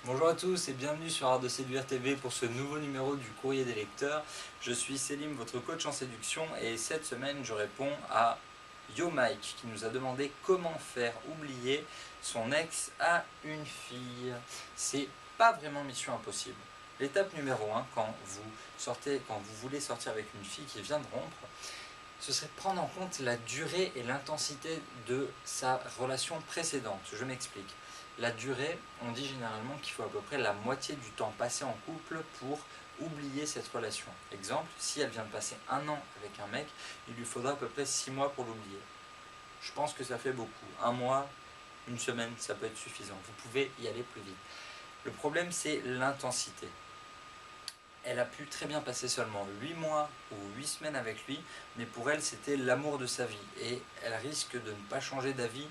Bonjour à tous et bienvenue sur Art de Séduire TV pour ce nouveau numéro du Courrier des lecteurs. Je suis Selim, votre coach en séduction, et cette semaine je réponds à Yo Mike qui nous a demandé comment faire oublier son ex à une fille. C'est pas vraiment mission impossible. L'étape numéro 1 quand vous voulez sortir avec une fille qui vient de rompre, ce serait de prendre en compte la durée et l'intensité de sa relation précédente. Je m'explique. La durée, on dit généralement qu'il faut à peu près la moitié du temps passé en couple pour oublier cette relation. Exemple, si elle vient de passer 1 an avec un mec, il lui faudra à peu près 6 mois pour l'oublier. Je pense que ça fait beaucoup. 1 mois, une semaine, ça peut être suffisant. Vous pouvez y aller plus vite. Le problème, c'est l'intensité. Elle a pu très bien passer seulement 8 mois ou 8 semaines avec lui, mais pour elle c'était l'amour de sa vie et elle risque de ne pas changer d'avis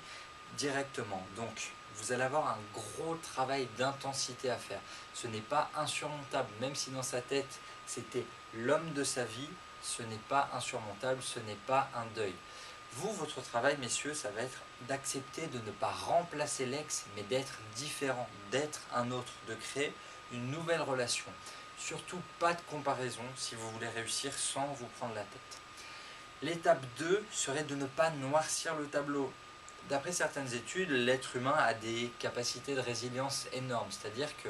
directement. Donc vous allez avoir un gros travail d'intensité à faire. Ce n'est pas insurmontable, même si dans sa tête c'était l'homme de sa vie, ce n'est pas insurmontable, ce n'est pas un deuil. Vous, votre travail, messieurs, ça va être d'accepter de ne pas remplacer l'ex, mais d'être différent, d'être un autre, de créer une nouvelle relation. Surtout pas de comparaison si vous voulez réussir sans vous prendre la tête. L'étape 2 serait de ne pas noircir le tableau. D'après certaines études, l'être humain a des capacités de résilience énormes, c'est-à-dire que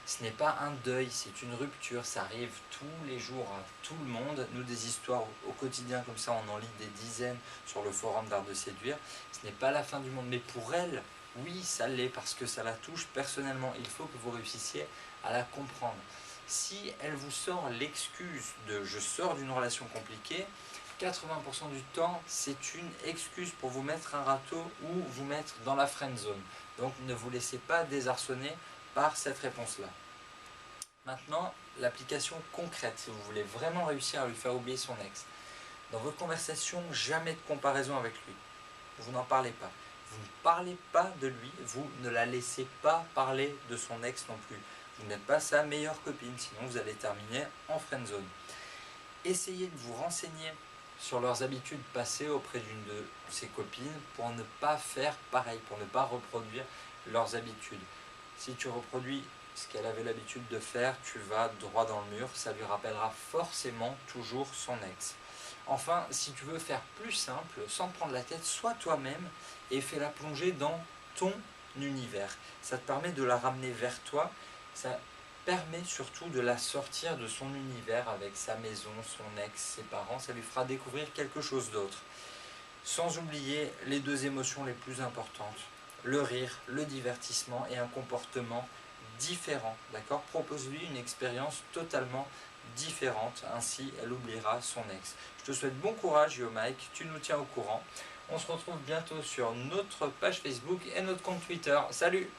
ce n'est pas un deuil, c'est une rupture, ça arrive tous les jours à tout le monde. Nous, des histoires au quotidien comme ça, on en lit des dizaines sur le forum d'Art de Séduire. Ce n'est pas la fin du monde, mais pour elle, oui, ça l'est, parce que ça la touche personnellement. Il faut que vous réussissiez à la comprendre. Si elle vous sort l'excuse de « je sors d'une relation compliquée », 80% du temps, c'est une excuse pour vous mettre un râteau ou vous mettre dans la friend zone. Donc ne vous laissez pas désarçonner par cette réponse-là. Maintenant, l'application concrète, si vous voulez vraiment réussir à lui faire oublier son ex. Dans votre conversation, jamais de comparaison avec lui. Vous n'en parlez pas. Vous ne parlez pas de lui, vous ne la laissez pas parler de son ex non plus. Vous n'êtes pas sa meilleure copine, sinon vous allez terminer en friend zone. Essayez de vous renseigner sur leurs habitudes passées auprès d'une de ses copines pour ne pas faire pareil, pour ne pas reproduire leurs habitudes. Si tu reproduis ce qu'elle avait l'habitude de faire, tu vas droit dans le mur, ça lui rappellera forcément toujours son ex. Enfin, si tu veux faire plus simple, sans te prendre la tête, sois toi-même et fais-la plonger dans ton univers. Ça te permet de la ramener vers toi, ça permet surtout de la sortir de son univers avec sa maison, son ex, ses parents, ça lui fera découvrir quelque chose d'autre. Sans oublier les deux émotions les plus importantes, le rire, le divertissement et un comportement différent, d'accord? Propose-lui une expérience totalement différente, ainsi elle oubliera son ex. Je te souhaite bon courage, Yo Mike, tu nous tiens au courant. On se retrouve bientôt sur notre page Facebook et notre compte Twitter. Salut!